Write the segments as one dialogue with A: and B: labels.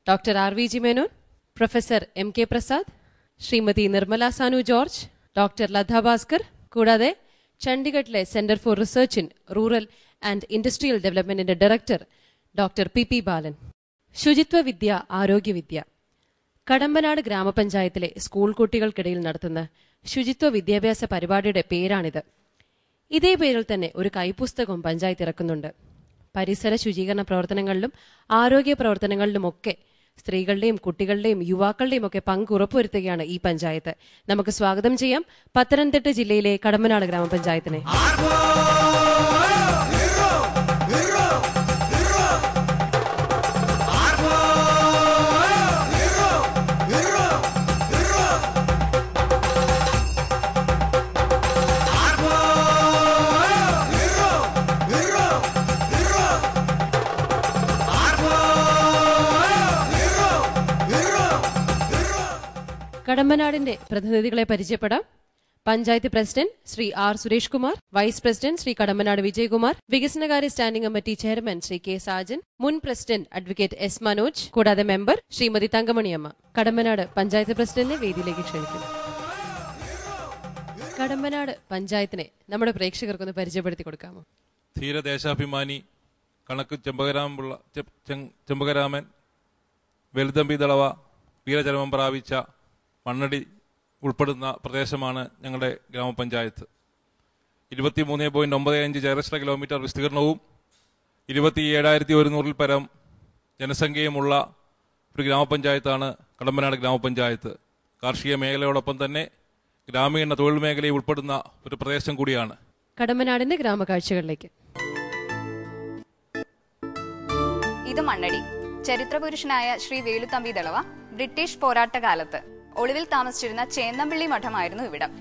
A: Doctor RVG Menon, professor MK Prasad, Shrimati Nirmala Sanu George, doctor Latha Bhaskar, കൂടാതെ ചണ്ഡിഗഡിലെ centre for research in rural and industrial ഡെവലപ്മെന്റിന്റെ director doctor PP Balan. ശുചിത്വ വിദ്യ, ആരോഗ്യവിദ്യ. കടമ്പനാട് ഗ്രാമപഞ്ചായത്തിലെ സ്കൂൾ കുട്ടികൾക്കിടയിൽ നടത്തുന്ന ശുചിത്വ വിദ്യാഭ്യാസ പരിപാടിയുടെ പേരാണിത്. ഇതേ പേരിൽ തന്നെ ഒരു കൈപ്പുസ്തകവും പഞ്ചായത്ത് ഇറക്കുന്നുണ്ട്. പരിസര ശുചീകരണ പ്രവർത്തനങ്ങളിലും ആരോഗ്യ പ്രവർത്തനങ്ങളിലുമൊക്കെ സ്ത്രീകളുടെയും കുട്ടികളുടെയും യുവാക്കളുടെയും ഒക്കെ പങ്ക് ഉറപ്പുവരുത്തുകയാണ് ഈ പഞ്ചായത്ത്. നമുക്ക് സ്വാഗതം ചെയ്യാം പത്തനംതിട്ട ജില്ലയിലെ കടമ്പനാട് ഗ്രാമപഞ്ചായത്തിനെ. കടമ്പനാടിന്റെ പ്രതിനിധികളെ പരിചയപ്പെടാം. Panchayat president Shri R Suresh Kumar, vice president Shri Kadampanad Vijayakumar, വികസനകാര്യ standing committee chairman Shri K Sajan, മുൻ പ്രസിഡന്റ് അഡ്വക്കേറ്റ് S മനോജ്, കൂടാതെ മെമ്പർ ശ്രീമതി തങ്കമണിയമ്മ. കടമ്പനാട് പഞ്ചായത്ത് പ്രസിഡന്റിനെ വേദിയിലേക്ക് ക്ഷണിക്കുന്നു. കടമ്പനാട് പഞ്ചായത്തിനെ നമ്മുടെ പ്രേക്ഷകർക്കൊന്ന് പരിചയപ്പെടുത്തി കൊടുക്കാമോ?
B: ധീരദേശാഭിമാനി കണക്ക് ചെമ്പകരാമൻ വെളുതമ്പി ദളവ വീരചരമം പ്രാപിച്ച മണ്ണടി ഉൾപ്പെടുന്ന പ്രദേശമാണ് ഞങ്ങളുടെ ഗ്രാമപഞ്ചായത്ത്. 23.95 ചതുരശ്ര കിലോമീറ്റർ വിസ്തീർണവും 27,100 പരം ജനസംഖ്യയുമുള്ള ഒരു ഗ്രാമപഞ്ചായത്താണ് കടമ്പനാട് ഗ്രാമപഞ്ചായത്ത്. കാർഷിക മേഖലയോടൊപ്പം തന്നെ ഗ്രാമീണ തൊഴിൽ മേഖലയിൽ ഉൾപ്പെടുന്ന ഒരു പ്രദേശം കൂടിയാണ്.
A: കടമ്പനാടിന്റെ ഗ്രാമകാഴ്ചകളിലേക്ക്.
C: ഇത് മണ്ണടി. ചരിത്രപുരുഷനായ ശ്രീ വേലുത്തമ്പി ദളവ ബ്രിട്ടീഷ് പോരാട്ടകാലത്ത് ഒളിവിൽ താമസിച്ചിരുന്ന ചേന്നമ്പള്ളി മഠമായിരുന്നു ഇവിടം.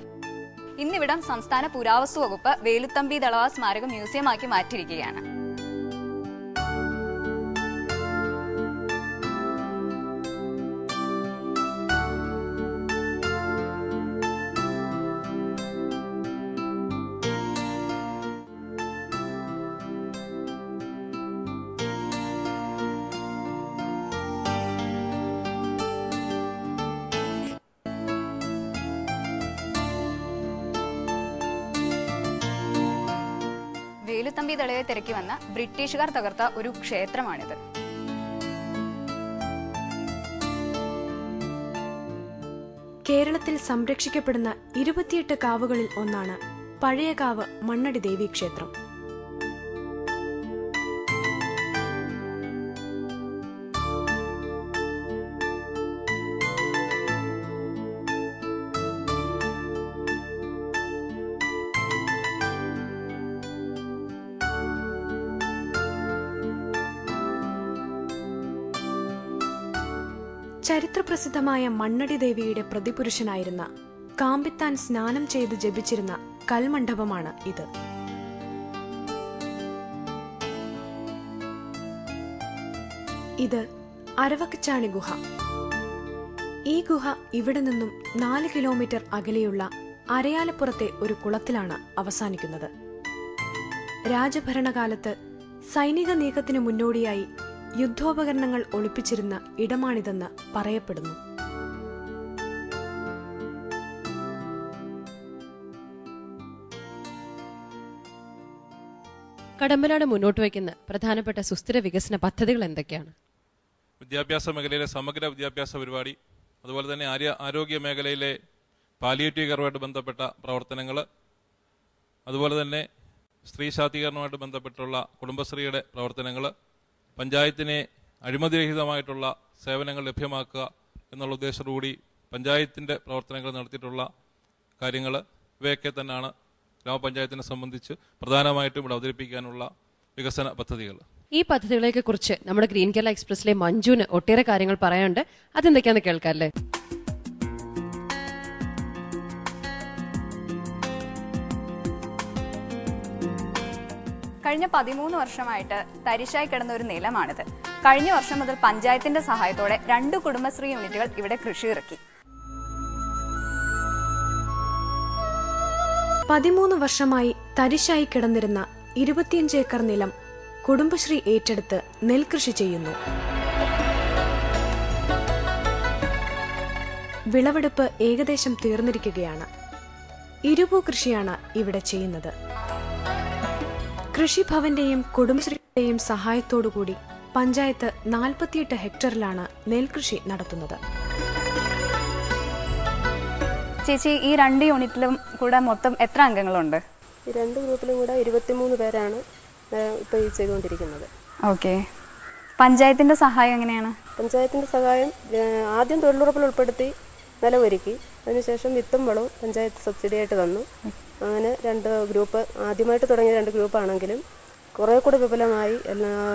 C: ഇന്നിവിടം സംസ്ഥാന പുരാവസ്തു വകുപ്പ് വേലുത്തമ്പി ദളവ സ്മാരക മ്യൂസിയമാക്കി മാറ്റിയിരിക്കുകയാണ്. വേലുത്തമ്പി ദളവയെ തിരക്കി വന്ന ബ്രിട്ടീഷുകാർ തകർത്ത ഒരു ക്ഷേത്രമാണിത്.
D: കേരളത്തിൽ സംരക്ഷിക്കപ്പെടുന്ന 28 കാവുകളിൽ ഒന്നാണ് പഴയകാവ് മണ്ണടി ദേവി ക്ഷേത്രം. ചരിത്രപ്രസിദ്ധമായ മണ്ണടി ദേവിയുടെ പ്രതിപുരുഷനായിരുന്ന കാമ്പിത്താൻ സ്നാനം ചെയ്ത് ജപിച്ചിരുന്ന കൽമണ്ഡപമാണ് ഇത്. ഇത് അരവക്കച്ചാണി ഗുഹ. ഈ ഗുഹ ഇവിടെ നിന്നും 4 കിലോമീറ്റർ അകലെയുള്ള അരയാലപ്പുറത്തെ ഒരു കുളത്തിലാണ് അവസാനിക്കുന്നത്. രാജഭരണകാലത്ത് സൈനിക നീക്കത്തിനു മുന്നോടിയായി യുദ്ധോപകരണങ്ങൾ ഒളിപ്പിച്ചിരുന്ന ഇടമാണിതെന്ന് പറയപ്പെടുന്നു.
A: കടമ്പനാട് മുന്നോട്ട് വയ്ക്കുന്ന പ്രധാനപ്പെട്ട സുസ്ഥിര വികസന പദ്ധതികൾ എന്തൊക്കെയാണ്?
B: വിദ്യാഭ്യാസ മേഖലയിലെ സമഗ്ര വിദ്യാഭ്യാസ പരിപാടി, അതുപോലെ തന്നെ ആരോഗ്യ മേഖലയിലെ പാലിയേറ്റീവ് കെയറുമായിട്ട് ബന്ധപ്പെട്ട പ്രവർത്തനങ്ങൾ, അതുപോലെ തന്നെ സ്ത്രീ ശാക്തീകരണവുമായിട്ട് ബന്ധപ്പെട്ടുള്ള കുടുംബശ്രീയുടെ പ്രവർത്തനങ്ങൾ, പഞ്ചായത്തിനെ അഴിമതിരഹിതമായിട്ടുള്ള സേവനങ്ങൾ ലഭ്യമാക്കുക എന്നുള്ള ഉദ്ദേശത്തോടുകൂടി പഞ്ചായത്തിൻ്റെ പ്രവർത്തനങ്ങൾ നടത്തിയിട്ടുള്ള കാര്യങ്ങൾ, ഇവയൊക്കെ തന്നെയാണ് ഗ്രാമപഞ്ചായത്തിനെ സംബന്ധിച്ച് പ്രധാനമായിട്ടും ഇവിടെ അവതരിപ്പിക്കാനുള്ള വികസന പദ്ധതികൾ.
A: ഈ പദ്ധതികളെ കുറിച്ച് നമ്മുടെ ഗ്രീൻ കേരള എക്സ്പ്രസിലെ മഞ്ജുവിന് ഒട്ടേറെ കാര്യങ്ങൾ പറയാനുണ്ട്. അതെന്തൊക്കെയാണെന്ന് കേൾക്കാല്ലേ?
C: കഴിഞ്ഞ 13 വർഷമായിട്ട് തരിശായി കിടന്ന ഒരു നിലമാണിത്. കഴിഞ്ഞ വർഷം മുതൽ പഞ്ചായത്തിന്റെ സഹായത്തോടെ 2 കുടുംബശ്രീ യൂണിറ്റുകൾ ഇവിടെ കൃഷി ഇറക്കി.
D: 13 വർഷമായി തരിശായി കിടന്നിരുന്ന 25 ഏക്കർ നിലം കുടുംബശ്രീ ഏറ്റെടുത്ത് നെൽകൃഷി ചെയ്യുന്നു. വിളവെടുപ്പ് ഏകദേശം തീർന്നിരിക്കുകയാണ്. ഇരുപൂ കൃഷിയാണ് ഇവിടെ ചെയ്യുന്നത്. കൃഷിഭവന്റെയും കുടുംബശ്രീയുടെയും സഹായത്തോടുകൂടി പഞ്ചായത്ത് 48 ഹെക്ടറിലാണ് നെൽകൃഷി നടത്തുന്നത്.
C: ചേച്ചി, ഈ 2 യൂണിറ്റിലും കൂടെ മൊത്തം എത്ര അംഗങ്ങളുണ്ട്?
E: ഈ 2 ഗ്രൂപ്പിലും കൂടെ 23 പേരാണ് ഇപ്പോൾ ഈ ചെയ്തുകൊണ്ടിരിക്കുന്നത്.
C: ഓക്കെ. പഞ്ചായത്തിന്റെ സഹായം എങ്ങനെയാണ്?
E: പഞ്ചായത്തിന്റെ സഹായം ആദ്യം തൊഴിലുറപ്പിൽ ഉൾപ്പെടുത്തി നിലമൊരുക്കി, അതിനുശേഷം വിത്തും വളവും പഞ്ചായത്ത് സബ്സിഡി ആയിട്ട് തന്നു. അങ്ങനെ 2 ഗ്രൂപ്പ്, ആദ്യമായിട്ട് തുടങ്ങിയ 2 ഗ്രൂപ്പാണെങ്കിലും കുറേ കൂടെ വിപുലമായി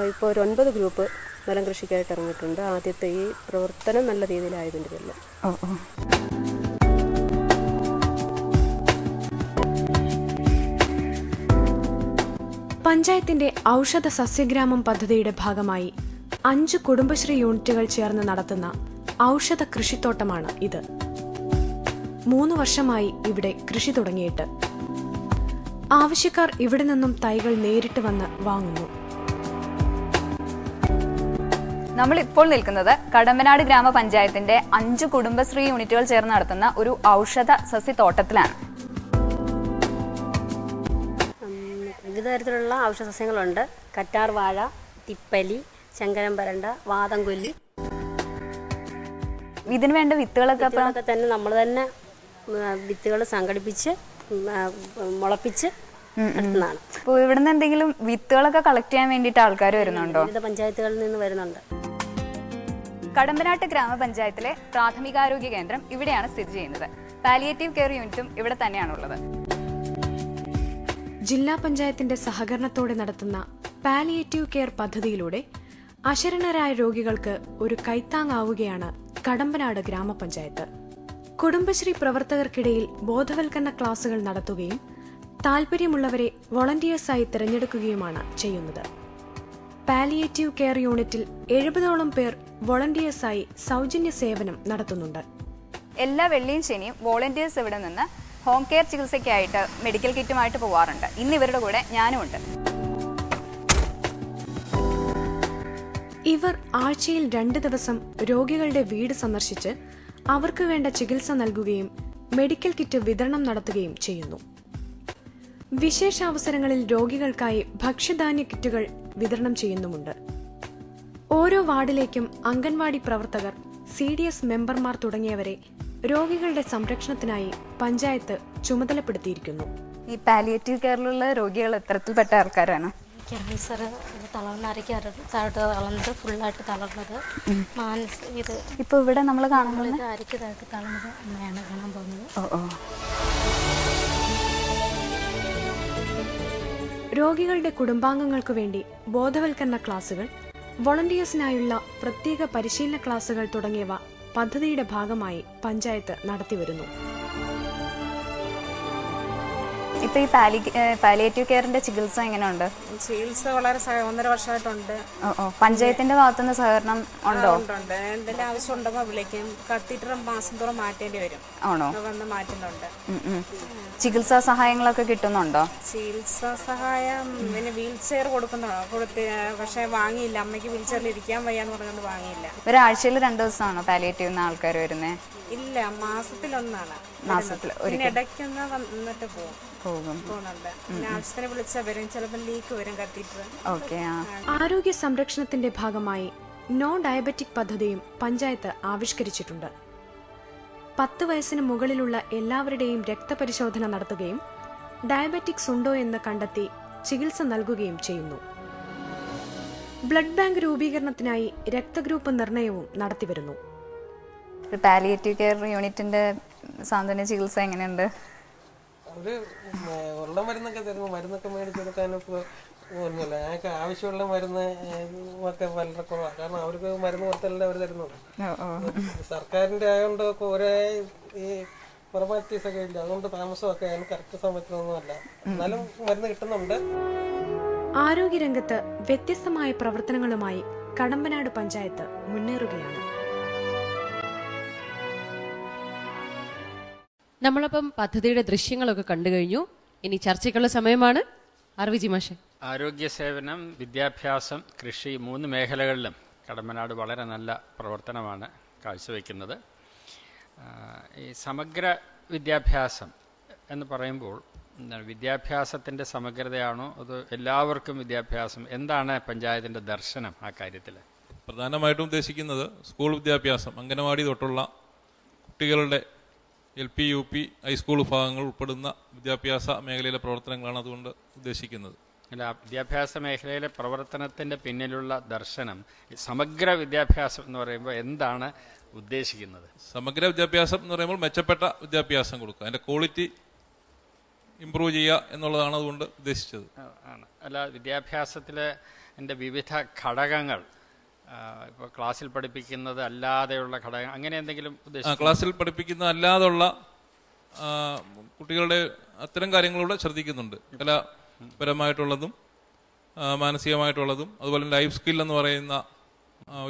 E: ഇപ്പോൾ ഒരു 9 ഗ്രൂപ്പ് നിലം കൃഷിക്കായിട്ട് ഇറങ്ങിയിട്ടുണ്ട്. ആദ്യത്തെ ഈ പ്രവർത്തനം നല്ല രീതിയിലായതിൻ്റെ പേരിൽ.
D: പഞ്ചായത്തിന്റെ ഔഷധ സസ്യഗ്രാമം പദ്ധതിയുടെ ഭാഗമായി 5 കുടുംബശ്രീ യൂണിറ്റുകൾ ചേർന്ന് നടത്തുന്ന ഔഷധ കൃഷിത്തോട്ടമാണ് ഇത്. 3 വർഷമായി ഇവിടെ കൃഷി തുടങ്ങിയിട്ട്. ആവശ്യക്കാർ ഇവിടെ നിന്നും തൈകൾ നേരിട്ട് വന്ന് വാങ്ങുന്നു.
C: നമ്മൾ ഇപ്പോൾ നിൽക്കുന്നത് കടമ്പനാട് ഗ്രാമപഞ്ചായത്തിന്റെ 5 കുടുംബശ്രീ യൂണിറ്റുകൾ ചേർന്ന് നടത്തുന്ന ഒരു ഔഷധ സസ്യത്തോട്ടത്തിലാണ്.
F: വിവിധ തരത്തിലുള്ള ഔഷധസസ്യങ്ങളുണ്ട്. കറ്റാർ വാഴ, തിപ്പലി, ശങ്കരം പരണ്ട, വാതംകൊല്ലി.
C: ഇതിന് വേണ്ട വിത്തുകളൊക്കെ
F: തന്നെ നമ്മൾ തന്നെ വിത്തുകൾ സംഘടിപ്പിച്ച് മുളപ്പിച്ച് നടത്തുന്നതാണ്.
C: ഇപ്പോൾ ഇവിടുന്ന് എന്തെങ്കിലും വിത്തുകളൊക്കെ കളക്ട് ചെയ്യാൻ വേണ്ടിയിട്ട് ആൾക്കാർ വരുന്നുണ്ടോ?
F: വിവിധ പഞ്ചായത്തുകളിൽ നിന്ന് വരുന്നുണ്ട്.
C: കടമ്പനാട്ട് ഗ്രാമപഞ്ചായത്തിലെ പ്രാഥമികാരോഗ്യ കേന്ദ്രം ഇവിടെയാണ് സ്ഥിതി ചെയ്യുന്നത്. പാലിയേറ്റീവ് കെയർ യൂണിറ്റും ഇവിടെ തന്നെയാണുള്ളത്.
D: ജില്ലാ പഞ്ചായത്തിന്റെ സഹകരണത്തോടെ നടത്തുന്ന പാലിയേറ്റീവ് കെയർ പദ്ധതിയിലൂടെ അശരണരായ രോഗികൾക്ക് ഒരു കൈത്താങ്ങാവുകയാണ് കടമ്പനാട് ഗ്രാമപഞ്ചായത്ത്. കുടുംബശ്രീ പ്രവർത്തകർക്കിടയിൽ ബോധവൽക്കരണ ക്ലാസുകൾ നടത്തുകയും താൽപര്യമുള്ളവരെ വോളണ്ടിയേഴ്സായി തിരഞ്ഞെടുക്കുകയുമാണ് ചെയ്യുന്നത്. പാലിയേറ്റീവ് കെയർ യൂണിറ്റിൽ 70ഓളം പേർ വോളണ്ടിയേഴ്സായി സൗജന്യ സേവനം നടത്തുന്നുണ്ട്.
C: എല്ലാ വെള്ളിയും ശനിയും വോളണ്ടിയേഴ്സ് ഇവിടെ നിന്ന് ഹോം കെയർ ചികിത്സയ്ക്കായിട്ട് മെഡിക്കൽ കിറ്റുമായിട്ട് പോവാറുണ്ട്. ഇന്ന് ഇവരുടെ കൂടെ ഞാനും ഉണ്ട്.
D: ഇവർ ആഴ്ചയിൽ 2 ദിവസം രോഗികളുടെ വീട് സന്ദർശിച്ച് അവർക്ക് വേണ്ട ചികിത്സ നൽകുകയും മെഡിക്കൽ കിറ്റ് വിതരണം നടത്തുകയും ചെയ്യുന്നു. വിശേഷാവസരങ്ങളിൽ രോഗികൾക്കായി ഭക്ഷ്യധാന്യ കിറ്റുകൾ വിതരണം ചെയ്യുന്നുമുണ്ട്. ഓരോ വാർഡിലേക്കും അംഗൻവാടി പ്രവർത്തകർ, CDS മെമ്പർമാർ തുടങ്ങിയവരെ രോഗികളുടെ സംരക്ഷണത്തിനായി പഞ്ചായത്ത് ചുമതലപ്പെടുത്തിയിരിക്കുന്നു.
C: ഈ പാലിയേറ്റീവ് കെയറിലുള്ള രോഗികൾ എത്തരത്തിൽപ്പെട്ട ആൾക്കാരാണ്?
G: ക്യാൻസർ താഴോട്ട് തളർന്നത്, ഫുള്ളായിട്ട് തളർന്നത്, ഇത്
C: ഇപ്പോൾ ഇവിടെ നമ്മൾ കാണുന്നത്
G: അരിക്ക് താഴോട്ട് തളർന്നത് അമ്മയാണ് കാണാൻ പോകുന്നത്.
D: രോഗികളുടെ കുടുംബാംഗങ്ങൾക്കു വേണ്ടി ബോധവൽക്കരണ ക്ലാസുകൾ, വോളണ്ടിയേഴ്സിനായുള്ള പ്രത്യേക പരിശീലന ക്ലാസുകൾ തുടങ്ങിയവ പദ്ധതിയുടെ ഭാഗമായി പഞ്ചായത്ത് നടത്തിവരുന്നു.
C: ഇപ്പൊ ഈ പാലിയേറ്റീവ് കെയറിന്റെ ചികിത്സ എങ്ങനെയുണ്ട്?
H: ചികിത്സ വളരെ 1.5 വർഷമായിട്ടുണ്ട്.
C: പഞ്ചായത്തിന്റെ ഭാഗത്തുനിന്ന് സഹകരണം ഉണ്ടോ?
H: ഉണ്ട്. എന്തെങ്കിലും ആവശ്യം ഉണ്ടെങ്കിൽ വിളിക്കും. കത്തീറ്റർ മാസം തോറും മാറ്റേണ്ടി വരും.
C: ആണോ?
H: വന്ന് മാറ്റുന്നുണ്ട്.
C: ചികിത്സാ സഹായങ്ങളൊക്കെ കിട്ടുന്നുണ്ടോ?
H: ചികിത്സാ സഹായം പിന്നെ വീൽ ചെയർ കൊടുത്ത് പക്ഷെ വാങ്ങിയില്ല. അമ്മയ്ക്ക് വീൽ ചെയറിൽ ഇരിക്കാൻ വയ്യാന്ന് പറഞ്ഞുകൊണ്ട് വാങ്ങിയില്ല.
C: ഒരാഴ്ചയിൽ 2 ദിവസമാണോ പാലിയേറ്റീവ് ആൾക്കാർ വരുന്നേ?
H: ഇല്ല, മാസത്തിലൊന്നാണ്.
C: മാസത്തിൽ
H: ഇടയ്ക്കൊന്ന് വന്നിട്ട് പോകുന്നുണ്ട്. പിന്നെ ആവശ്യത്തിന് വിളിച്ചാൽ വരും. ചിലപ്പോൾ ലീക്ക് വരും കത്തീറ്റർ.
D: ആരോഗ്യ സംരക്ഷണത്തിന്റെ ഭാഗമായി നോ ഡയബറ്റിക് പദ്ധതിയും പഞ്ചായത്ത് ആവിഷ്കരിച്ചിട്ടുണ്ട്. 10 വയസ്സിന് മുകളിലുള്ള എല്ലാവരുടെയും രക്തപരിശോധന നടത്തുകയും ഡയബറ്റിക്സ് ഉണ്ടോ എന്ന് കണ്ടെത്തി ചികിത്സ നൽകുകയും ചെയ്യുന്നു. ബ്ലഡ് ബാങ്ക് രൂപീകരണത്തിനായി രക്തഗ്രൂപ്പ് നിർണയവും നടത്തിവരുന്നു.
C: പാലിയേറ്റീവ് കെയർ യൂണിറ്റിന്റെ സാന്ത്വന ചികിത്സ എങ്ങനെയുണ്ട്?
I: അവര് ഉള്ള മരുന്നൊക്കെ തരുന്നു. മരുന്നൊക്കെ മേടിച്ച് കൊടുക്കാനൊക്കെ ഒന്നുമില്ല. ഞങ്ങൾക്ക് ആവശ്യമുള്ള മരുന്ന് ഒക്കെ വളരെ കുറവാണ്. കാരണം അവർക്ക് മരുന്ന് കൊടുത്തല്ല അവർ തരുന്നുള്ളൂ. സർക്കാരിന്റെ ആയതുകൊണ്ട് ഒരേ ഈ ഫോർമാലിറ്റീസ് ഒക്കെ ഇല്ല. അതുകൊണ്ട് താമസമൊക്കെ അതിന് കറക്റ്റ് സമയത്തിനൊന്നുമല്ല. എന്നാലും മരുന്ന് കിട്ടുന്നുണ്ട്.
D: ആരോഗ്യരംഗത്ത് വ്യത്യസ്തമായ പ്രവർത്തനങ്ങളുമായി കടമ്പനാട് പഞ്ചായത്ത് മുന്നേറുകയാണ്.
A: നമ്മളപ്പം പദ്ധതിയുടെ ദൃശ്യങ്ങളൊക്കെ കണ്ടു കഴിഞ്ഞു. ഇനി ചർച്ചയ്ക്കുള്ള സമയമാണ്. ആർവിജി മാഷെ.
J: ആരോഗ്യ സേവനം, വിദ്യാഭ്യാസം, കൃഷി 3 മേഖലകളിലും കടമ്പനാട് വളരെ നല്ല പ്രവർത്തനമാണ് കാഴ്ചവെക്കുന്നത്. ഈ സമഗ്ര വിദ്യാഭ്യാസം എന്ന് പറയുമ്പോൾ വിദ്യാഭ്യാസത്തിൻ്റെ സമഗ്രതയാണോ അതോ എല്ലാവർക്കും വിദ്യാഭ്യാസം? എന്താണ് പഞ്ചായത്തിൻ്റെ ദർശനം ആ കാര്യത്തിൽ?
B: പ്രധാനമായിട്ടും ഉദ്ദേശിക്കുന്നത് സ്കൂൾ വിദ്യാഭ്യാസം, അംഗനവാടി തൊട്ടുള്ള കുട്ടികളുടെ LP, UP, ഹൈസ്കൂൾ വിഭാഗങ്ങൾ ഉൾപ്പെടുന്ന വിദ്യാഭ്യാസ മേഖലയിലെ പ്രവർത്തനങ്ങളാണ് അതുകൊണ്ട് ഉദ്ദേശിക്കുന്നത്.
J: അല്ല, വിദ്യാഭ്യാസ മേഖലയിലെ പ്രവർത്തനത്തിൻ്റെ പിന്നിലുള്ള ദർശനം സമഗ്ര വിദ്യാഭ്യാസം എന്ന് പറയുമ്പോൾ എന്താണ് ഉദ്ദേശിക്കുന്നത്? സമഗ്ര
B: വിദ്യാഭ്യാസം എന്ന് പറയുമ്പോൾ മെച്ചപ്പെട്ട വിദ്യാഭ്യാസം കൊടുക്കുക, അതിൻ്റെ ക്വാളിറ്റി ഇംപ്രൂവ് ചെയ്യുക എന്നുള്ളതാണ് അതുകൊണ്ട് ഉദ്ദേശിച്ചത്.
J: ആണ്. അല്ല, വിദ്യാഭ്യാസത്തിലെ വിവിധ ഘടകങ്ങൾ, ഇപ്പോൾ ക്ലാസ്സിൽ പഠിപ്പിക്കുന്നത് അല്ലാതെയുള്ള ഘടകം, അങ്ങനെ എന്തെങ്കിലും ഉദ്ദേശിച്ചു?
B: ക്ലാസ്സിൽ പഠിപ്പിക്കുന്ന അല്ലാതെയുള്ള കുട്ടികളുടെ അത്തരം കാര്യങ്ങളൂടെ ശ്രദ്ധിക്കുന്നുണ്ട്. കലാപരമായിട്ടുള്ളതും മാനസികമായിട്ടുള്ളതും അതുപോലെ ലൈഫ് സ്കിൽ എന്ന് പറയുന്ന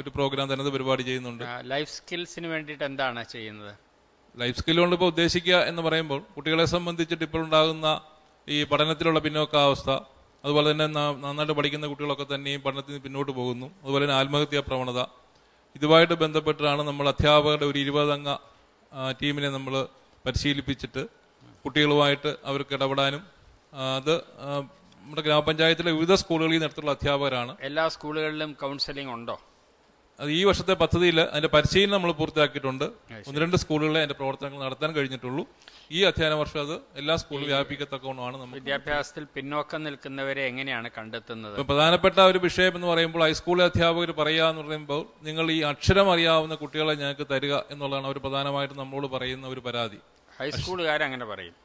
B: ഒരു പ്രോഗ്രാം തന്നെ പരിപാടി ചെയ്യുന്നുണ്ട്.
J: ലൈഫ് സ്കിൽസിന് വേണ്ടിയിട്ട് എന്താണ് ചെയ്യുന്നത്?
B: ലൈഫ് സ്കിൽ കൊണ്ട് ഇപ്പോൾ ഉദ്ദേശിക്കുക എന്ന് പറയുമ്പോൾ കുട്ടികളെ സംബന്ധിച്ചിട്ട് ഇപ്പോൾ ഉണ്ടാകുന്ന ഈ പഠനത്തിലുള്ള പിന്നോക്കാവസ്ഥ, അതുപോലെ തന്നെ നന്നായിട്ട് പഠിക്കുന്ന കുട്ടികളൊക്കെ തന്നെയും പഠനത്തിന് പിന്നോട്ട് പോകുന്നു, അതുപോലെ തന്നെ ആത്മഹത്യാ പ്രവണത, ഇതുമായിട്ട് ബന്ധപ്പെട്ടാണ് നമ്മൾ അധ്യാപകരുടെ ഒരു 20 അംഗ ടീമിനെ നമ്മൾ പരിശീലിപ്പിച്ചിട്ട് കുട്ടികളുമായിട്ട് അവർക്ക് ഇടപെടാനും, അത് നമ്മുടെ ഗ്രാമപഞ്ചായത്തിലെ വിവിധ സ്കൂളുകളിൽ നിന്നുള്ള അധ്യാപകരാണ്.
J: എല്ലാ സ്കൂളുകളിലും കൗൺസിലിംഗ് ഉണ്ടോ?
B: അത് ഈ വർഷത്തെ പദ്ധതിയിൽ അതിന്റെ പരിശീലനം നമ്മൾ പൂർത്തിയാക്കിയിട്ടുണ്ട്. 1-2 സ്കൂളുകളിലെ അതിന്റെ പ്രവർത്തനങ്ങൾ നടത്താൻ കഴിഞ്ഞിട്ടുള്ളൂ. ഈ അധ്യയന വർഷം അത് എല്ലാ സ്കൂളിലും വ്യാപിക്കത്തക്കവണ്ണമാണ് നമ്മൾ.
J: വിദ്യാഭ്യാസത്തിൽ പിന്നോക്കം നിൽക്കുന്നവരെ എങ്ങനെയാണ് കണ്ടെത്തുന്നത്?
B: പ്രധാനപ്പെട്ട ഒരു വിഷയം എന്ന് പറയുമ്പോൾ ഹൈസ്കൂളിലെ അധ്യാപകർ പറയുക എന്ന് പറയുമ്പോൾ നിങ്ങൾ ഈ അക്ഷരം അറിയാവുന്ന കുട്ടികളെ ഞങ്ങൾക്ക് തരിക എന്നുള്ളതാണ് അവർ പ്രധാനമായിട്ടും നമ്മളോട് പറയുന്ന ഒരു പരാതി.
J: ഹൈസ്കൂളുകാരങ്ങനെ പറയും.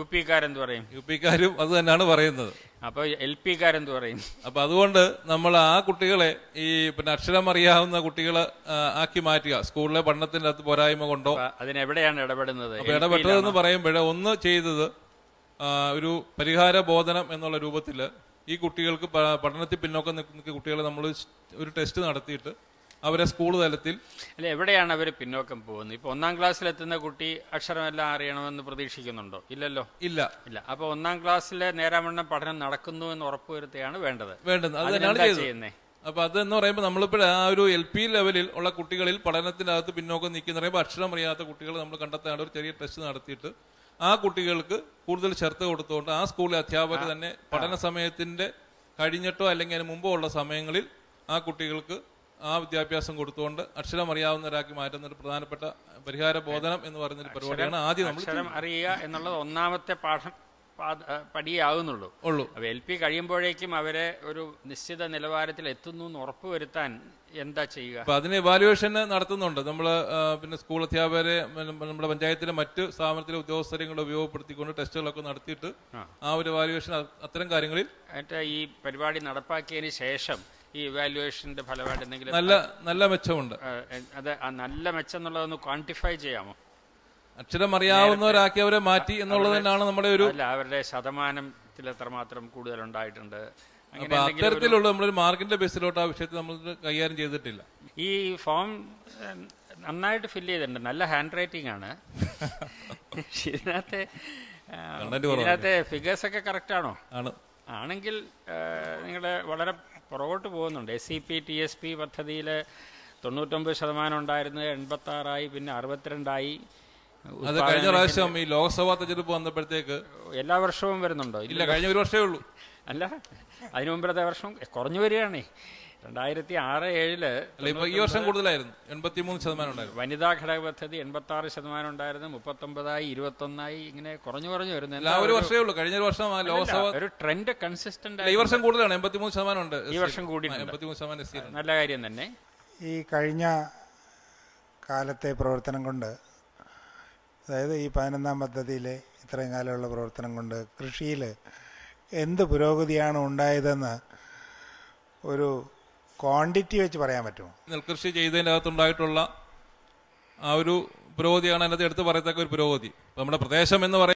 J: UP-കാരെന്ത് പറയും?
B: UP-കാരും അത് തന്നെയാണ് പറയുന്നത്.
J: അപ്പൊ LP-കാരെന്ത് പറയും?
B: അപ്പൊ അതുകൊണ്ട് നമ്മൾ ആ കുട്ടികളെ ഈ അക്ഷരം അറിയാവുന്ന കുട്ടികളെ ആക്കി മാറ്റുക. സ്കൂളിലെ പഠനത്തിന്റെ അകത്ത് പോരായ്മ കൊണ്ടോ
J: അതിനെവിടെയാണ് ഇടപെടുന്നത്?
B: അപ്പൊ ഇടപെട്ടതെന്ന് പറയുമ്പോഴേ ഒന്ന് ചെയ്തത് ഒരു പരിഹാര ബോധനം എന്നുള്ള രൂപത്തിൽ ഈ കുട്ടികൾക്ക് പഠനത്തിൽ പിന്നോക്കം നിൽക്കുന്ന കുട്ടികളെ നമ്മൾ ഒരു ടെസ്റ്റ് നടത്തിയിട്ട് അവരെ സ്കൂൾ തലത്തിൽ.
J: അല്ല, എവിടെയാണ് അവർ പിന്നോക്കം പോകുന്നത്? ഇപ്പൊ 1-ാം ക്ലാസ്സിലെത്തുന്ന കുട്ടി അക്ഷരമെല്ലാം അറിയണമെന്ന് പ്രതീക്ഷിക്കുന്നുണ്ടോ? ഇല്ലല്ലോ.
B: ഇല്ല.
J: അപ്പൊ 1-ാം ക്ലാസ്സിലെ നേരാവണ്ണം പഠനം നടക്കുന്നു എന്ന് ഉറപ്പുവരുത്തുകയാണ് വേണ്ടത്.
B: അത് തന്നെയാണ് ചെയ്യുന്നത്. അപ്പൊ അതെന്ന് പറയുമ്പോൾ നമ്മളിപ്പോൾ ആ ഒരു LP ലെവലിൽ ഉള്ള കുട്ടികളിൽ പഠനത്തിന്റെ അകത്ത് പിന്നോക്കം നിൽക്കുന്ന പറയുമ്പോൾ അക്ഷരം അറിയാത്ത കുട്ടികൾ നമ്മൾ കണ്ടെത്താണ്ട് ഒരു ചെറിയ ടെസ്റ്റ് നടത്തിയിട്ട് ആ കുട്ടികൾക്ക് കൂടുതൽ ശ്രദ്ധ കൊടുത്തുകൊണ്ട് ആ സ്കൂളിലെ അധ്യാപകർ തന്നെ പഠന സമയത്തിന്റെ കഴിഞ്ഞിട്ടോ അല്ലെങ്കിൽ അതിന് മുമ്പോ ഉള്ള സമയങ്ങളിൽ ആ കുട്ടികൾക്ക് ആ വിദ്യാഭ്യാസം കൊടുത്തുകൊണ്ട് അക്ഷരം അറിയാവുന്നവരാക്കി മാറ്റുന്ന ഒരു പ്രധാനപ്പെട്ട പരിഹാര ബോധനം എന്ന് പറയുന്നൊരു പരിപാടിയാണ് ആദ്യം നമ്മൾ.
J: അക്ഷരം അറിയുക എന്നുള്ളത് 1-ാമത്തെ പടിയാകുന്നുള്ളൂ. അപ്പൊ LP കഴിയുമ്പോഴേക്കും അവരെ ഒരു നിശ്ചിത നിലവാരത്തിൽ എത്തുന്നു എന്ന് ഉറപ്പുവരുത്താൻ എന്താ ചെയ്യുക?
B: അപ്പൊ അതിന് ഇവാലുവേഷൻ നടത്തുന്നുണ്ട് നമ്മൾ. പിന്നെ സ്കൂൾ അധ്യാപകരെ നമ്മുടെ പഞ്ചായത്തിലെ മറ്റ് സ്ഥാപനത്തിലെ ഉദ്യോഗസ്ഥരെയും കൂടെ ഉപയോഗപ്പെടുത്തിക്കൊണ്ട് ടെസ്റ്റുകളൊക്കെ നടത്തിയിട്ട് ആ ഒരു ഇവാലുവേഷൻ അത്തരം കാര്യങ്ങളിൽ
J: ഈ പരിപാടി നടപ്പാക്കിയതിന് ശേഷം ഈ ഇവാലുവേഷന്റെ ഫലമായിട്ട് എന്തെങ്കിലും
B: നല്ല മെച്ചമുണ്ട്.
J: അത് നല്ല മെച്ചം എന്നുള്ളതൊന്ന് ക്വാണ്ടിഫൈ ചെയ്യാമോ?
B: അക്ഷരം അറിയാവുന്നവരാക്കി അവരെ മാറ്റി എന്നുള്ളത് തന്നെയാണ് നമ്മുടെ ഒരു.
J: അല്ല, അവരുടെ ശതമാനത്തിൽ എത്രമാത്രം കൂടുതൽ ഉണ്ടായിട്ടുണ്ട്,
B: അപ്പൊ അത്തരത്തിലുള്ള നമ്മളൊരു മാർക്കിന്റെ ബേസിലോട്ട് ആ വിഷയത്തിൽ നമ്മൾ കൈകാര്യം ചെയ്തിട്ടില്ല.
J: ഈ ഫോം നന്നായിട്ട് ഫില്ല് ചെയ്തിട്ടുണ്ട്, നല്ല ഹാൻഡ് റൈറ്റിംഗ് ആണ്. ഇതിനകത്തെ ഫിഗേഴ്സ് ഒക്കെ കറക്റ്റ് ആണോ? ആണെങ്കിൽ നിങ്ങൾ വളരെ പുറകോട്ട് പോകുന്നുണ്ട്. SCP TSP പദ്ധതിയിൽ 99% ഉണ്ടായിരുന്നത് 86 പിന്നെ 62.
B: അത് കഴിഞ്ഞ പ്രാവശ്യം ഈ ലോക്സഭാ തെരഞ്ഞെടുപ്പ് വന്നപ്പോഴത്തേക്ക്
J: എല്ലാ വർഷവും വരുന്നുണ്ടോ?
B: ഇല്ല, കഴിഞ്ഞ ഒരു വർഷമേ ഉള്ളൂ.
J: അല്ല, അതിനു മുമ്പത്തെ വർഷം കുറഞ്ഞു വരികയാണേ. 2006-07
B: ഈ വർഷം കൂടുതലായിരുന്നു, 83% ഉണ്ടായിരുന്നു.
J: വനിതാ ഘടക പദ്ധതി 86% ഉണ്ടായിരുന്നു, 39, 21 ഇങ്ങനെ കുറഞ്ഞു വരുന്നു.
B: ഒരു വർഷമേ ഉള്ളൂ. കഴിഞ്ഞ ഒരു വർഷം ലോക്സഭ
J: ഒരു ട്രെൻഡ് കൺസിസ്റ്റന്റ്.
B: ഈ വർഷം കൂടുതലാണ്, 83% ഉണ്ട്.
J: ഈ വർഷം കൂടി
B: 83%.
J: നല്ല കാര്യം തന്നെ.
K: ഈ കഴിഞ്ഞ കാലത്തെ പ്രവർത്തനം കൊണ്ട്, അതായത് ഈ 11-ാം പദ്ധതിയിലെ ഇത്രയും കാലമുള്ള പ്രവർത്തനം കൊണ്ട് കൃഷിയിൽ എന്ത് പുരോഗതിയാണ് ഉണ്ടായതെന്ന് ഒരു ക്വാണ്ടിറ്റി വെച്ച് പറയാൻ പറ്റുമോ?
B: നെൽകൃഷി ചെയ്തതിൻ്റെ അകത്തുണ്ടായിട്ടുള്ള ആ ഒരു പുരോഗതിയാണ് അതിനകത്ത് എടുത്ത് പറയത്തക്ക ഒരു പുരോഗതി. നമ്മുടെ പ്രദേശം എന്ന് പറയുന്നത്